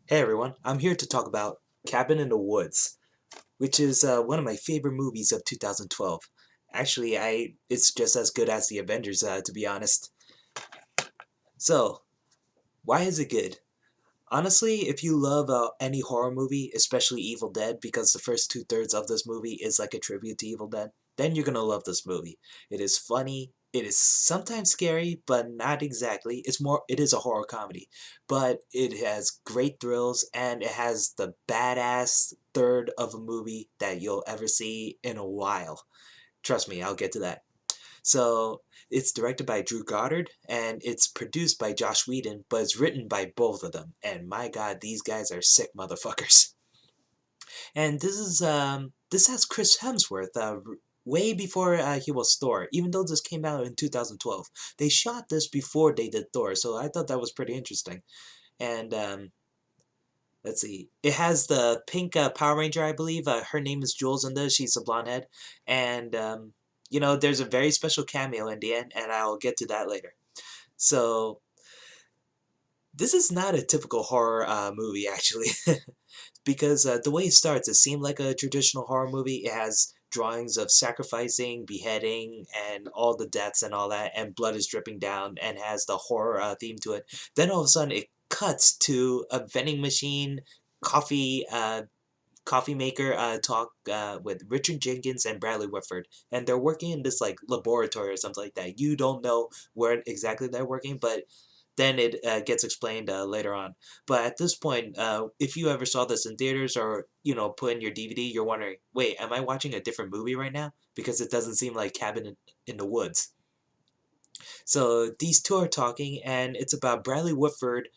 Hey everyone, I'm here to talk about Cabin in the Woods, which is one of my favorite movies of 2012. Actually, it's just as good as the Avengers, to be honest. So, why is it good? Honestly, if you love any horror movie, especially Evil Dead, because the first two-thirds of this movie is like a tribute to Evil Dead, then you're gonna love this movie. It is funny, it is sometimes scary, but not exactly. It is a horror comedy, but it has great thrills, and it has the badass third of a movie that you'll ever see in a while. Trust me, I'll get to that. So it's directed by Drew Goddard and it's produced by Josh Whedon, but it's written by both of them. And my God, these guys are sick motherfuckers. And this has Chris Hemsworth. Way before he was Thor, even though this came out in 2012. They shot this before they did Thor, so I thought that was pretty interesting. And let's see, it has the pink Power Ranger, I believe. Her name is Jules in this. She's a blonde head, and there's a very special cameo in the end, and I'll get to that later. So this is not a typical horror movie, actually, because the way it starts, it seemed like a traditional horror movie. It has drawings of sacrificing, beheading, and all the deaths and all that, and blood is dripping down, and has the horror theme to it. Then all of a sudden, it cuts to a vending machine, coffee coffee maker talk with Richard Jenkins and Bradley Whitford, and they're working in this like laboratory or something like that. You don't know where exactly they're working, but then it gets explained later on. But at this point, if you ever saw this in theaters or put in your DVD, you're wondering, wait, am I watching a different movie right now? Because it doesn't seem like Cabin in the Woods. So these two are talking, and it's about Bradley Whitford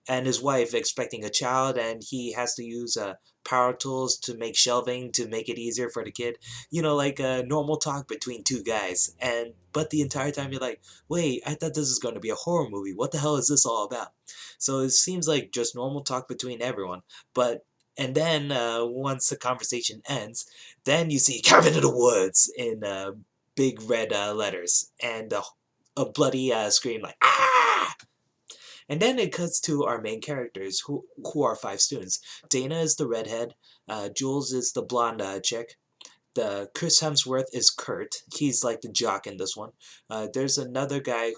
and his wife expecting a child, and he has to use power tools to make shelving to make it easier for the kid. Like a normal talk between two guys. And but the entire time you're like, wait, I thought this is going to be a horror movie. What the hell is this all about? So it seems like just normal talk between everyone. But and then once the conversation ends, then you see Cabin in the Woods in big red letters and a bloody scream like ah. And then it cuts to our main characters, who are five students. Dana is the redhead. Jules is the blonde chick. The Chris Hemsworth is Kurt. He's like the jock in this one. There's another guy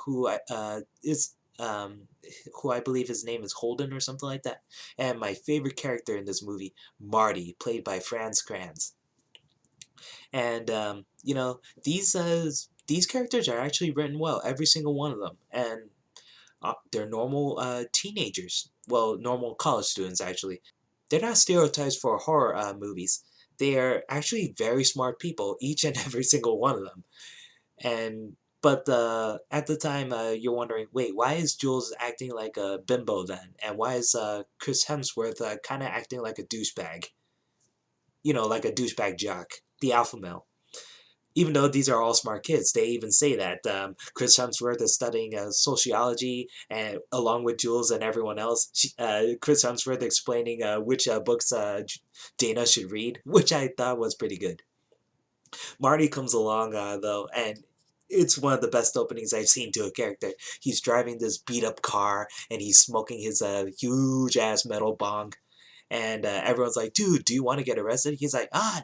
is who I believe his name is Holden or something like that. And my favorite character in this movie, Marty, played by Franz Kranz. And these characters are actually written well, every single one of them. And they're normal teenagers. Well, normal college students, actually. They're not stereotypes for horror movies. They are actually very smart people, each and every single one of them. And but at the time, you're wondering, wait, why is Jules acting like a bimbo then? And why is Chris Hemsworth kind of acting like a douchebag? Like a douchebag jock, the alpha male. Even though these are all smart kids, they even say that Chris Hemsworth is studying sociology, and along with Jules and everyone else, Chris Hemsworth explaining which books Dana should read, which I thought was pretty good. Marty comes along though, and it's one of the best openings I've seen to a character. He's driving this beat up car and he's smoking his huge ass metal bong, and everyone's like, dude, do you want to get arrested? He's like, nah,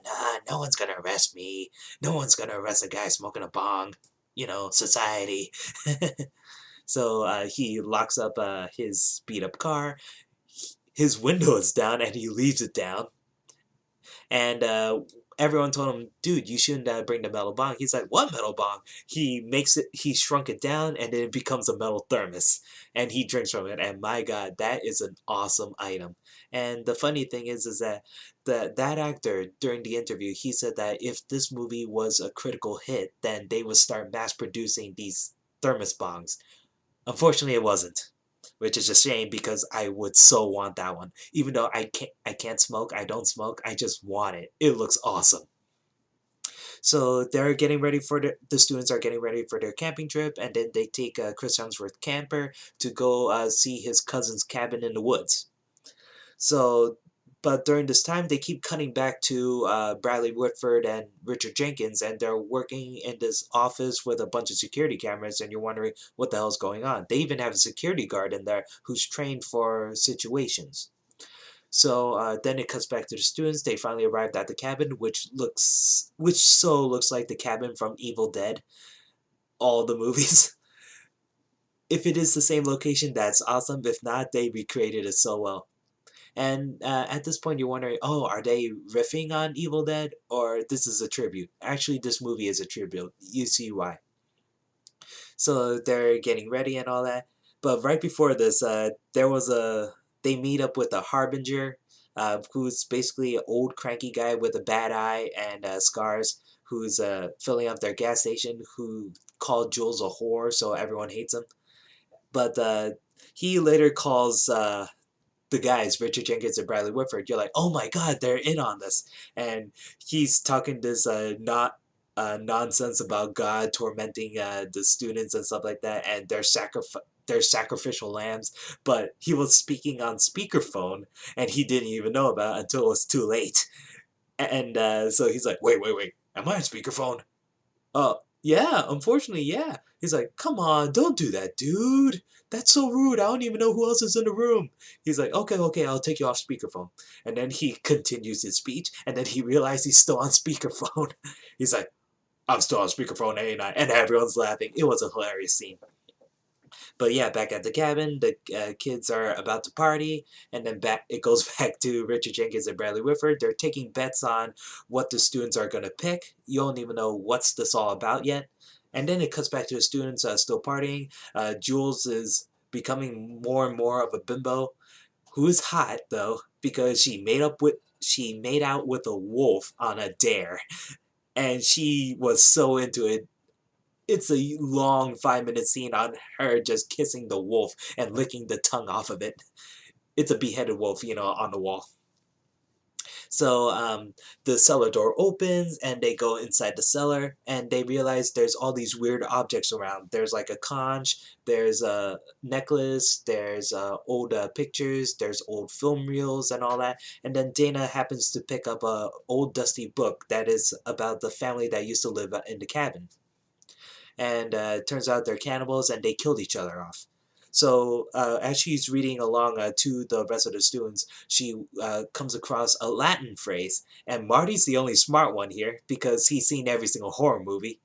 no one's gonna arrest me. No one's gonna arrest a guy smoking a bong. Society. So he locks up his beat up car. His window is down and he leaves it down. And everyone told him, dude, you shouldn't bring the metal bong. He's like, what metal bong? He shrunk it down and then it becomes a metal thermos. And he drinks from it. And my God, that is an awesome item. And the funny thing is that that actor, during the interview, he said that if this movie was a critical hit, then they would start mass producing these thermos bongs. Unfortunately, it wasn't, which is a shame because I would so want that one. Even though I can't smoke, I don't smoke, I just want it. It looks awesome. So they're getting ready for the students are getting ready for their camping trip, and then they take Chris Hemsworth camper to go see his cousin's cabin in the woods. So, but during this time, they keep cutting back to Bradley Whitford and Richard Jenkins, and they're working in this office with a bunch of security cameras, and you're wondering what the hell's going on. They even have a security guard in there who's trained for situations. So then it cuts back to the students. They finally arrived at the cabin, which looks like the cabin from Evil Dead, all the movies. If it is the same location, that's awesome. If not, they recreated it so well. And at this point, you're wondering, oh, are they riffing on Evil Dead, or this is a tribute? Actually, this movie is a tribute. You see why. So they're getting ready and all that. But right before this, they meet up with a harbinger, who's basically an old cranky guy with a bad eye and scars, who's filling up their gas station, who called Jules a whore, so everyone hates him. But he later calls the guys, Richard Jenkins and Bradley Whitford. You're like, oh my god, they're in on this, and he's talking this not nonsense about God tormenting the students and stuff like that, and their sacrificial lambs. But he was speaking on speakerphone, and he didn't even know about it until it was too late. And so he's like, wait, am I on speakerphone? Yeah, unfortunately, yeah. He's like, come on, don't do that, dude. That's so rude. I don't even know who else is in the room. He's like, okay, I'll take you off speakerphone. And then he continues his speech, and then he realized he's still on speakerphone. He's like, I'm still on speakerphone, ain't I? And everyone's laughing. It was a hilarious scene. But yeah, back at the cabin, the kids are about to party, and then back it goes back to Richard Jenkins and Bradley Whitford. They're taking bets on what the students are gonna pick. You don't even know what's this all about yet. And then it cuts back to the students still partying. Jules is becoming more and more of a bimbo, who is hot though because she made out with a wolf on a dare, and she was so into it. It's a long 5 minute scene on her just kissing the wolf and licking the tongue off of it. It's a beheaded wolf, on the wall. So the cellar door opens and they go inside the cellar and they realize there's all these weird objects around. There's like a conch, there's a necklace, there's old pictures, there's old film reels and all that. And then Dana happens to pick up a old dusty book that is about the family that used to live in the cabin. And it turns out they're cannibals and they killed each other off. So as she's reading along to the rest of the students, she comes across a Latin phrase, and Marty's the only smart one here because he's seen every single horror movie.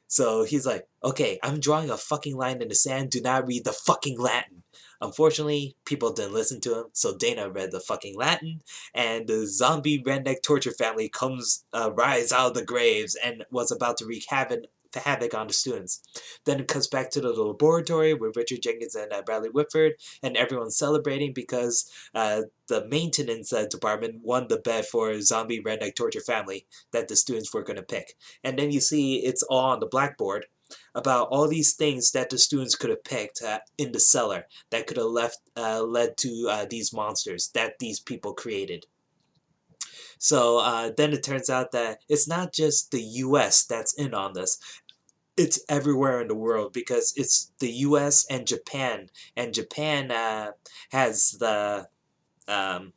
So he's like, okay, I'm drawing a fucking line in the sand, do not read the fucking Latin. Unfortunately, people didn't listen to him, so Dana read the fucking Latin, and the zombie redneck torture family comes rise out of the graves and was about to wreak havoc on the students. Then it cuts back to the laboratory with Richard Jenkins and Bradley Whitford, and everyone's celebrating because the maintenance department won the bet for zombie redneck torture family that the students were going to pick. And then you see it's all on the blackboard about all these things that the students could have picked in the cellar that could have led to these monsters that these people created. So then it turns out that it's not just the US that's in on this. It's everywhere in the world because it's the US and Japan has the um,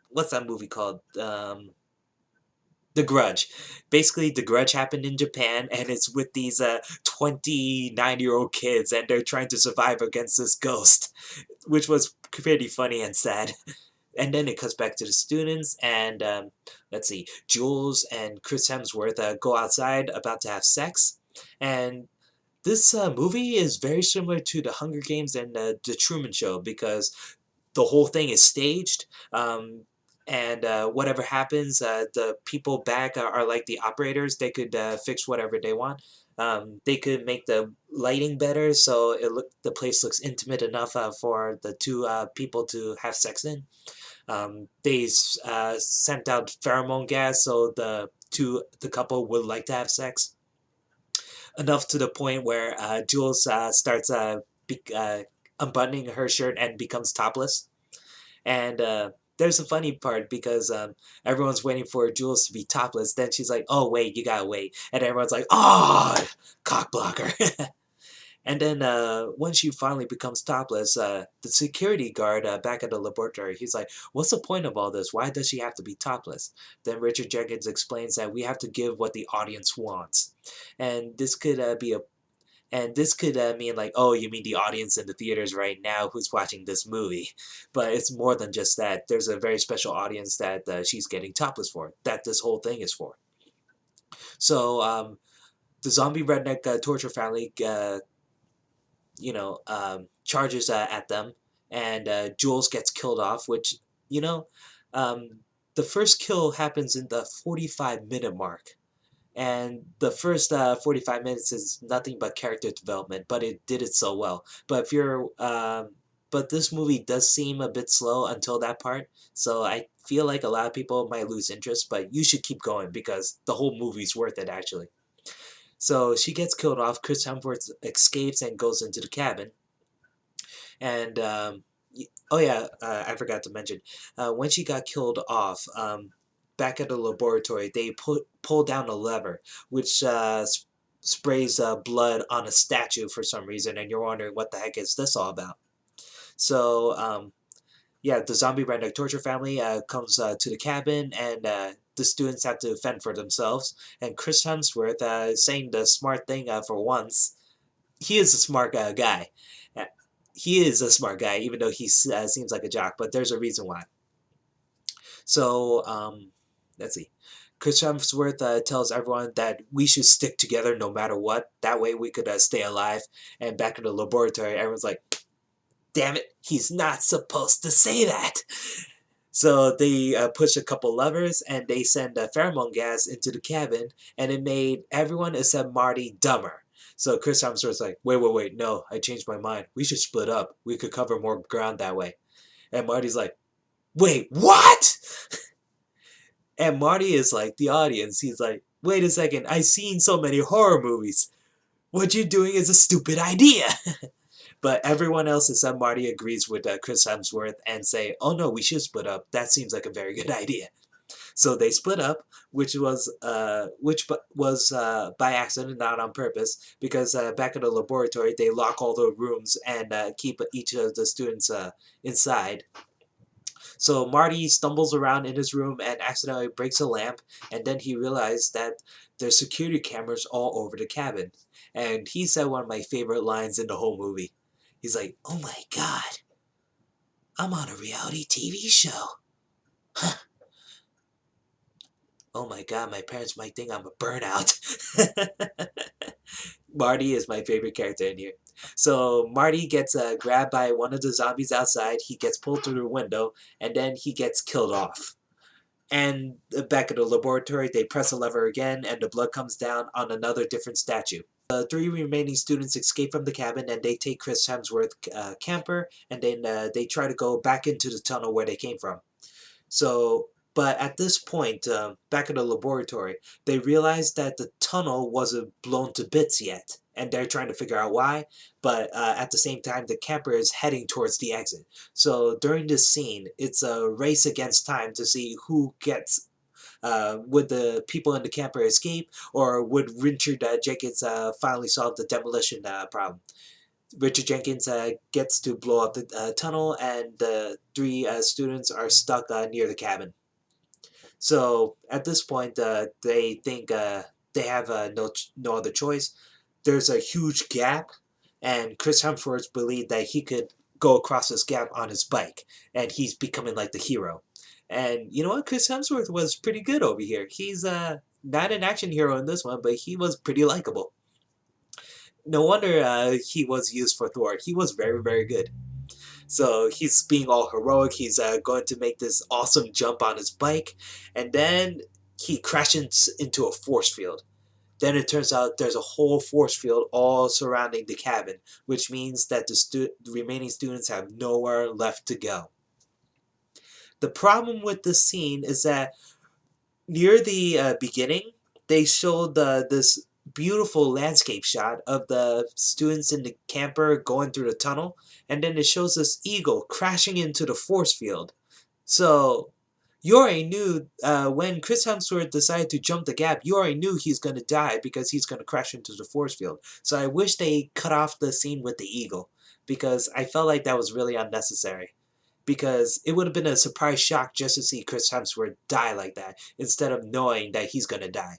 what's that movie called? The Grudge. Basically, The Grudge happened in Japan, and it's with these 29-year-old kids, and they're trying to survive against this ghost, which was pretty funny and sad. And then it cuts back to the students, and let's see, Jules and Chris Hemsworth go outside about to have sex, and this movie is very similar to The Hunger Games and The Truman Show because the whole thing is staged. And whatever happens, the people back are like the operators. They could fix whatever they want. They could make the lighting better so the place looks intimate enough for the two people to have sex in. They sent out pheromone gas so the couple would like to have sex enough to the point where Jules starts unbuttoning her shirt and becomes topless. And there's a funny part because everyone's waiting for Jules to be topless. Then she's like, "Oh wait, you gotta wait," and everyone's like, "Oh, cock blocker." And then when she finally becomes topless, the security guard back at the laboratory, he's like, "What's the point of all this? Why does she have to be topless?" Then Richard Jenkins explains that we have to give what the audience wants, and this could be a And this could mean like, oh, you mean the audience in the theaters right now who's watching this movie. But it's more than just that. There's a very special audience that she's getting topless for, that this whole thing is for. So the zombie redneck torture family, charges at them, and Jules gets killed off, which, you know, um, the first kill happens in the 45-minute mark. And the first 45 minutes is nothing but character development, but it did it so well. But this movie does seem a bit slow until that part, so I feel like a lot of people might lose interest, but you should keep going because the whole movie's worth it, actually. So she gets killed off, Chris Hemsworth escapes and goes into the cabin, and oh yeah, I forgot to mention, when she got killed off, back at the laboratory, they pull down a lever, which sprays blood on a statue for some reason, and you're wondering what the heck is this all about. So yeah, the zombie redneck torture family comes to the cabin, and the students have to fend for themselves. And Chris Hemsworth, saying the smart thing for once, he is a smart guy. Uh, He is a smart guy, even though he seems like a jock. But there's a reason why. So let's see. Chris Hemsworth tells everyone that we should stick together no matter what. That way we could stay alive. And back in the laboratory, everyone's like, damn it, he's not supposed to say that. So they push a couple levers and they send pheromone gas into the cabin, and it made everyone except Marty dumber. So Chris Hemsworth's like, wait, no, I changed my mind. We should split up. We could cover more ground that way. And Marty's like, wait, what? And Marty is like the audience. He's like, wait a second, I've seen so many horror movies. What you're doing is a stupid idea. But everyone else except Marty agrees with Chris Hemsworth and say, oh no, we should split up. That seems like a very good idea. So they split up, which was by accident, not on purpose, because back in the laboratory they lock all the rooms and keep each of the students inside. So Marty stumbles around in his room and accidentally breaks a lamp, and then he realized that there's security cameras all over the cabin. And he said one of my favorite lines in the whole movie. He's like, oh my god, I'm on a reality TV show. Huh. Oh my god, my parents might think I'm a burnout. Marty is my favorite character in here. So Marty gets grabbed by one of the zombies outside, he gets pulled through the window, and then he gets killed off. And back at the laboratory, they press a lever again, and the blood comes down on another different statue. The three remaining students escape from the cabin, and they take Chris Hemsworth camper, and then they try to go back into the tunnel where they came from. So, but at this point, back in the laboratory, they realize that the tunnel wasn't blown to bits yet, and they're trying to figure out why. But at the same time, the camper is heading towards the exit. So during this scene, it's a race against time to see who gets. Would the people in the camper escape, or would Richard Jenkins finally solve the demolition problem? Richard Jenkins gets to blow up the tunnel, and the three students are stuck near the cabin. So at this point, they think they have no other choice. There's a huge gap, and Chris Hemsworth believed that he could go across this gap on his bike, and he's becoming like the hero. And you know what? Chris Hemsworth was pretty good over here. He's not an action hero in this one, but he was pretty likable. No wonder he was used for Thor. He was very, very good. So he's being all heroic. He's going to make this awesome jump on his bike, and then he crashes into a force field. Then it turns out there's a whole force field all surrounding the cabin, which means that the remaining students have nowhere left to go. The problem with this scene is that near the beginning, they showed this beautiful landscape shot of the students in the camper going through the tunnel, and then it shows this eagle crashing into the force field. So you already knew when Chris Hemsworth decided to jump the gap, you already knew he's going to die because he's going to crash into the force field. So I wish they cut off the scene with the eagle, because I felt like that was really unnecessary. Because it would have been a surprise shock just to see Chris Hemsworth die like that, instead of knowing that he's going to die.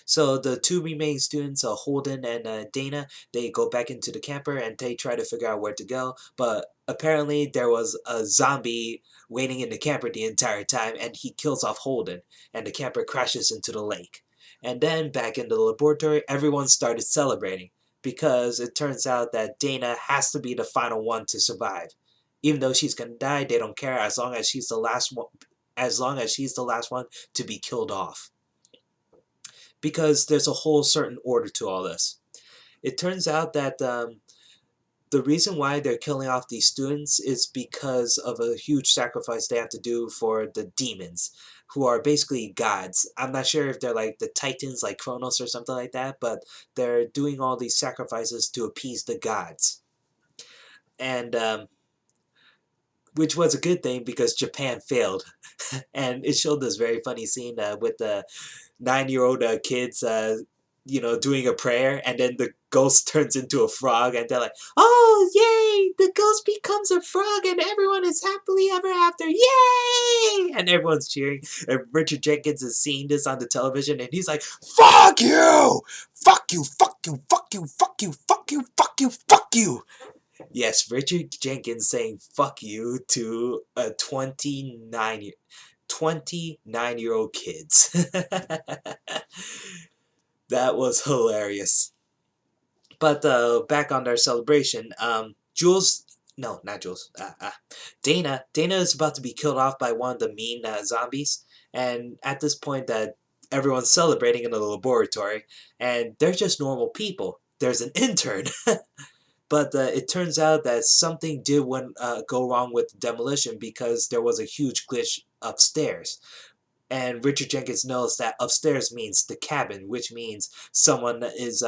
So the two remaining students, Holden and Dana, they go back into the camper and they try to figure out where to go. But apparently there was a zombie waiting in the camper the entire time, and he kills off Holden, and the camper crashes into the lake. And then back in the laboratory, everyone started celebrating because it turns out that Dana has to be the final one to survive. Even though she's gonna die, they don't care as long as she's the last one. As long as she's the last one to be killed off, because there's a whole certain order to all this. It turns out that the reason why they're killing off these students is because of a huge sacrifice they have to do for the demons, who are basically gods. I'm not sure if they're like the Titans, like Kronos or something like that, but they're doing all these sacrifices to appease the gods. And which was a good thing because Japan failed. And it showed this very funny scene with the 9-year-old kids, doing a prayer, and then the ghost turns into a frog, and they're like, "Oh, yay! The ghost becomes a frog, and everyone is happily ever after! Yay!" And everyone's cheering. And Richard Jenkins is seeing this on the television, and he's like, "Fuck you! Fuck you! Fuck you! Fuck you! Fuck you! Fuck you! Fuck you! Fuck you!" Yes, Richard Jenkins saying "fuck you" to a 29-year-old kids. That was hilarious. But back on their celebration, Jules, no, not Jules, Dana is about to be killed off by one of the mean zombies, and at this point, that everyone's celebrating in the laboratory, and they're just normal people. There's an intern. But it turns out that something did go wrong with the demolition because there was a huge glitch upstairs. And Richard Jenkins knows that upstairs means the cabin, which means someone is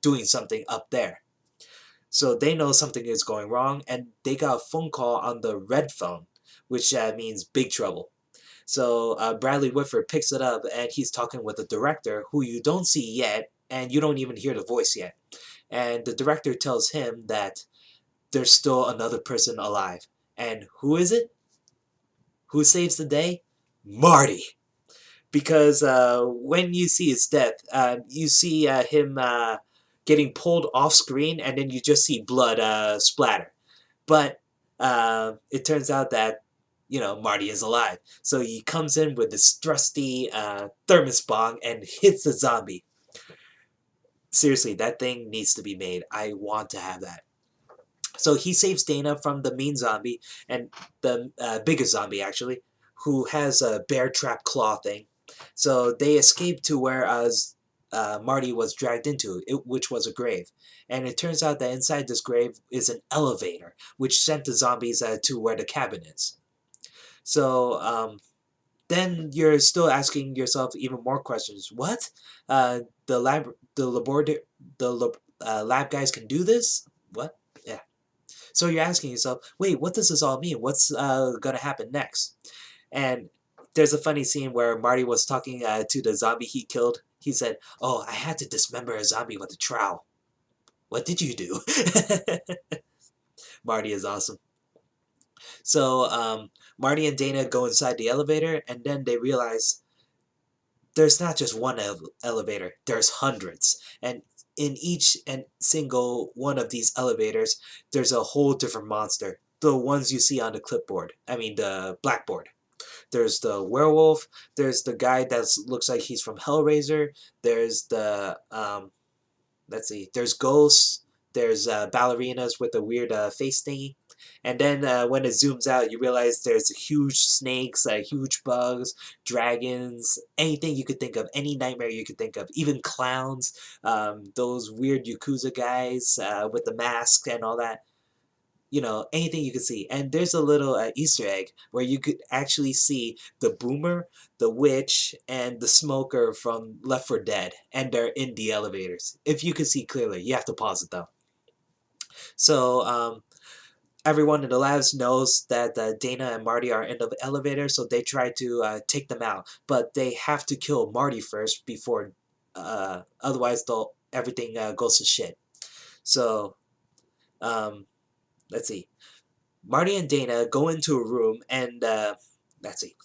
doing something up there. So they know something is going wrong, and they got a phone call on the red phone, which means big trouble. So Bradley Whitford picks it up, and he's talking with the director, who you don't see yet, and you don't even hear the voice yet. And the director tells him that there's still another person alive. And who is it? Who saves the day? Marty! Because when you see his death, you see him getting pulled off screen, and then you just see blood splatter. But it turns out that Marty is alive. So he comes in with this trusty thermos bong and hits the zombie. Seriously, that thing needs to be made. I want to have that. So he saves Dana from the mean zombie, and the biggest zombie actually, who has a bear trap claw thing. So they escape to where Marty was dragged into, which was a grave. And it turns out that inside this grave is an elevator, which sent the zombies to where the cabin is. So then you're still asking yourself even more questions. What? The lab guys can do this? What? Yeah. So you're asking yourself, wait, what does this all mean? What's gonna happen next? And there's a funny scene where Marty was talking to the zombie he killed. He said, "Oh, I had to dismember a zombie with a trowel." What did you do? Marty is awesome. So Marty and Dana go inside the elevator, and then they realize there's not just one elevator, there's hundreds. And in each and single one of these elevators, there's a whole different monster. The ones you see on the clipboard. I mean, the blackboard. There's the werewolf. There's the guy that looks like he's from Hellraiser. There's the, let's see, there's ghosts. There's ballerinas with a weird face thingy. And then when it zooms out, you realize there's huge snakes, huge bugs, dragons, anything you could think of, any nightmare you could think of, even clowns, those weird Yakuza guys with the mask and all that. Anything you could see. And there's a little Easter egg where you could actually see the boomer, the witch, and the smoker from Left 4 Dead. And they're in the elevators. If you could see clearly, you have to pause it though. So, everyone in the labs knows that Dana and Marty are in the elevator, so they try to take them out. But they have to kill Marty first before, otherwise everything goes to shit. So, let's see. Marty and Dana go into a room, and let's see.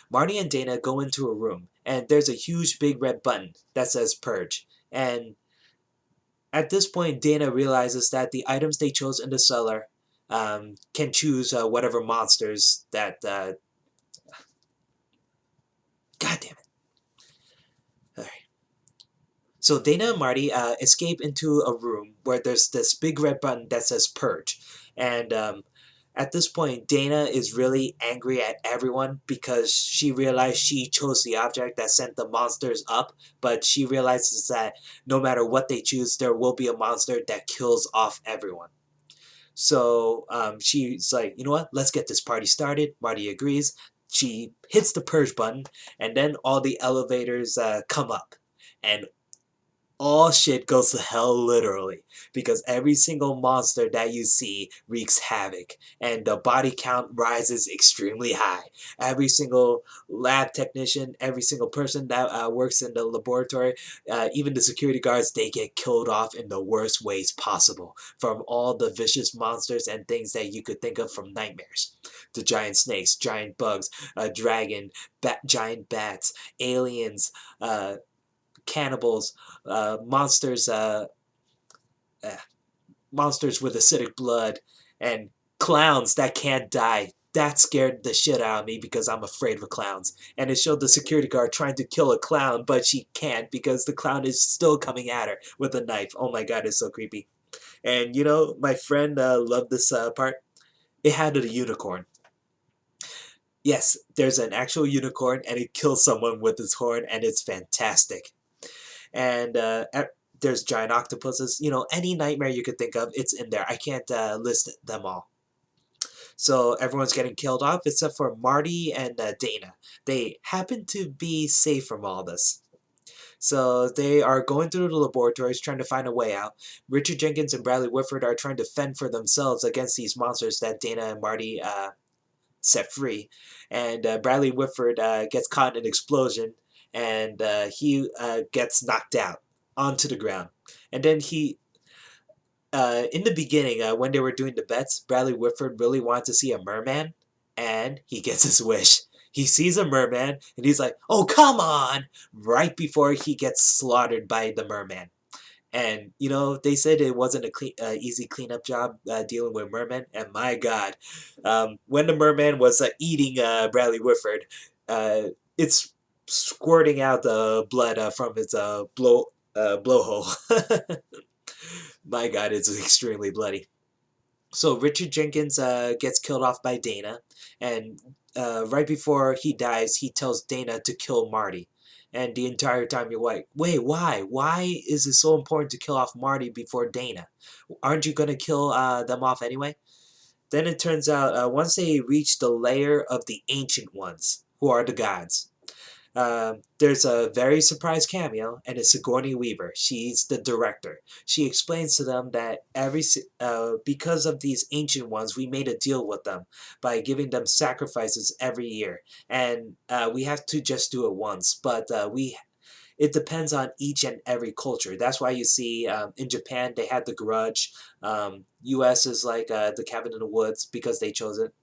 Marty and Dana go into a room, and there's a huge big red button that says purge. And at this point, Dana realizes that the items they chose in the cellar can choose whatever monsters that. God damn it. Alright. So Dana and Marty escape into a room where there's this big red button that says purge. And at this point, Dana is really angry at everyone because she realized she chose the object that sent the monsters up, but she realizes that no matter what they choose, there will be a monster that kills off everyone. So she's like, you know what? Let's get this party started. Marty agrees. She hits the purge button, and then all the elevators come up. And all shit goes to hell literally because every single monster that you see wreaks havoc and the body count rises extremely high. Every single lab technician, every single person that works in the laboratory, even the security guards, they get killed off in the worst ways possible from all the vicious monsters and things that you could think of from nightmares. The giant snakes, giant bugs, a dragon, giant bats, aliens, cannibals, monsters, uh, monsters with acidic blood, and clowns that can't die. That scared the shit out of me because I'm afraid of clowns. And it showed the security guard trying to kill a clown, but she can't because the clown is still coming at her with a knife. Oh my god, it's so creepy. And you know, my friend loved this part. It had a unicorn. Yes, there's an actual unicorn, and it kills someone with its horn, and it's fantastic. And there's giant octopuses. You know, any nightmare you could think of, it's in there. I can't list them all. So everyone's getting killed off except for Marty and Dana. They happen to be safe from all this. So they are going through the laboratories trying to find a way out. Richard Jenkins and Bradley Whitford are trying to fend for themselves against these monsters that Dana and Marty set free. And Bradley Whitford gets caught in an explosion, and he gets knocked out onto the ground. And then in the beginning, when they were doing the bets, Bradley Whitford really wanted to see a merman, and he gets his wish. He sees a merman, and he's like, "Oh, come on!" Right before he gets slaughtered by the merman. And you know, they said it wasn't a easy cleanup job dealing with mermen. And my God, when the merman was eating Bradley Whitford, it's squirting out the blood from its blowhole. My God, it's extremely bloody. So Richard Jenkins gets killed off by Dana, and right before he dies, he tells Dana to kill Marty. And the entire time you're like, wait, why? Why is it so important to kill off Marty before Dana? Aren't you going to kill them off anyway? Then it turns out once they reach the lair of the Ancient Ones, who are the gods, there's a very surprise cameo, and it's Sigourney Weaver. She's the director. She explains to them that because of these ancient ones, we made a deal with them by giving them sacrifices every year, and we have to just do it once. But it depends on each and every culture. That's why you see in Japan they had the Grudge. U.S. is like the Cabin in the Woods because they chose it.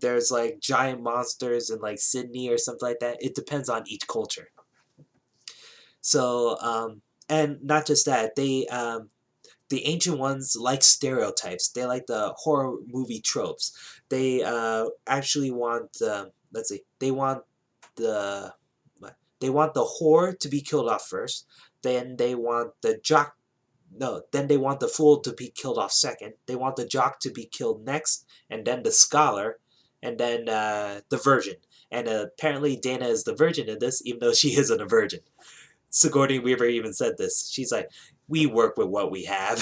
There's like giant monsters in like Sydney or something like that. It depends on each culture. So and not just that, the ancient ones like stereotypes. They like the horror movie tropes. They actually want let's see. The they want the whore to be killed off first. Then they want the jock no, then they want the fool to be killed off second. They want the jock to be killed next, and then the scholar, and then the virgin. And apparently Dana is the virgin in this, even though she isn't a virgin. Sigourney Weaver even said this. She's like, "We work with what we have."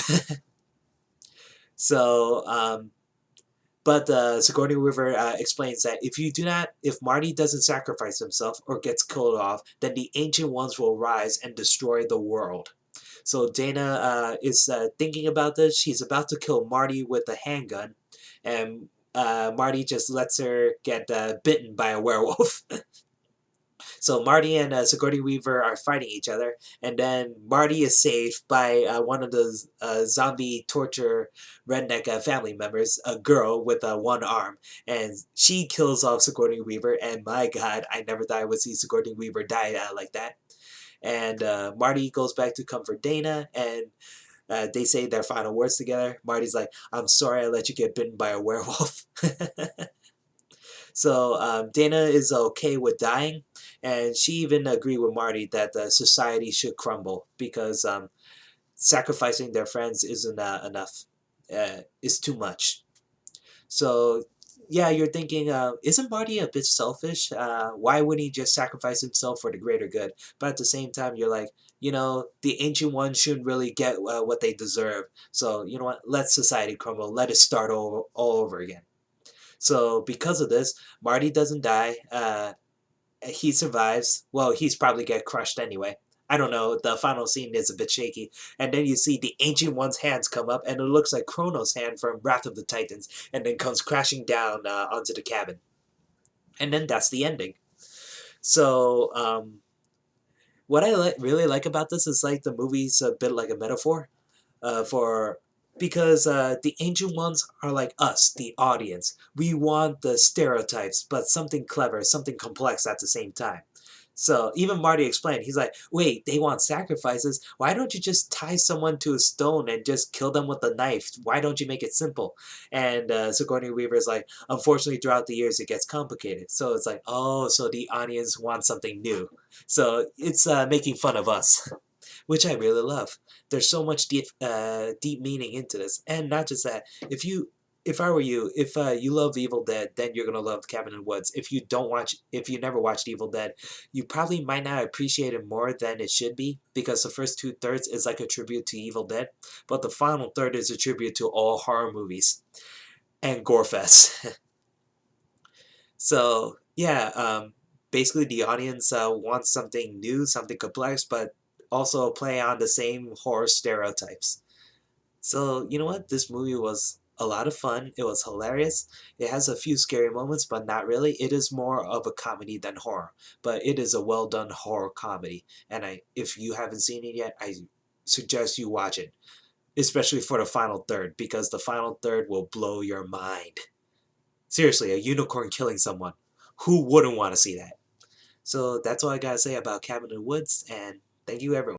So, but Sigourney Weaver explains that if Marty doesn't sacrifice himself or gets killed off, then the Ancient Ones will rise and destroy the world. So Dana is thinking about this. She's about to kill Marty with a handgun, and Marty just lets her get bitten by a werewolf. So Marty and Sigourney Weaver are fighting each other, and then Marty is saved by one of the zombie torture redneck family members, a girl with one arm, and she kills off Sigourney Weaver. And my God, I never thought I would see Sigourney Weaver die like that. And Marty goes back to comfort Dana, and they say their final words together. Marty's like, "I'm sorry I let you get bitten by a werewolf." So Dana is okay with dying, and she even agreed with Marty that the society should crumble because sacrificing their friends isn't enough. It's too much. So yeah, you're thinking, isn't Marty a bit selfish? Why wouldn't he just sacrifice himself for the greater good? But at the same time, you're like, the ancient ones shouldn't really get what they deserve. So you know what? Let society crumble. Let it start all over again. So because of this, Marty doesn't die. He survives. Well, he's probably get crushed anyway. I don't know. The final scene is a bit shaky, and then you see the Ancient One's hands come up, and it looks like Kronos' hand from Wrath of the Titans, and then comes crashing down onto the cabin, and then that's the ending. So, what I really like about this is like the movie's a bit like a metaphor for because the ancient ones are like us, the audience. We want the stereotypes, but something clever, something complex at the same time. So even Marty explained, he's like, wait, they want sacrifices? Why don't you just tie someone to a stone and just kill them with a knife? Why don't you make it simple? And Sigourney Weaver is like, unfortunately, throughout the years, it gets complicated. So it's like, oh, so the audience wants something new. So it's making fun of us, which I really love. There's so much deep meaning into this, and not just that. If I were you, if you love Evil Dead, then you're gonna love Cabin in the Woods. If you never watched Evil Dead, you probably might not appreciate it more than it should be because the first two thirds is like a tribute to Evil Dead, but the final third is a tribute to all horror movies and gorefest. So yeah, basically the audience wants something new, something complex, but also play on the same horror stereotypes. So you know what? This movie was a lot of fun. It was hilarious. It has a few scary moments, but not really. It is more of a comedy than horror, but it is a well done horror comedy. And if you haven't seen it yet, I suggest you watch it, especially for the final third, because the final third will blow your mind. Seriously, a unicorn killing someone. Who wouldn't want to see that? So that's all I gotta say about Cabin in the Woods, and thank you everyone.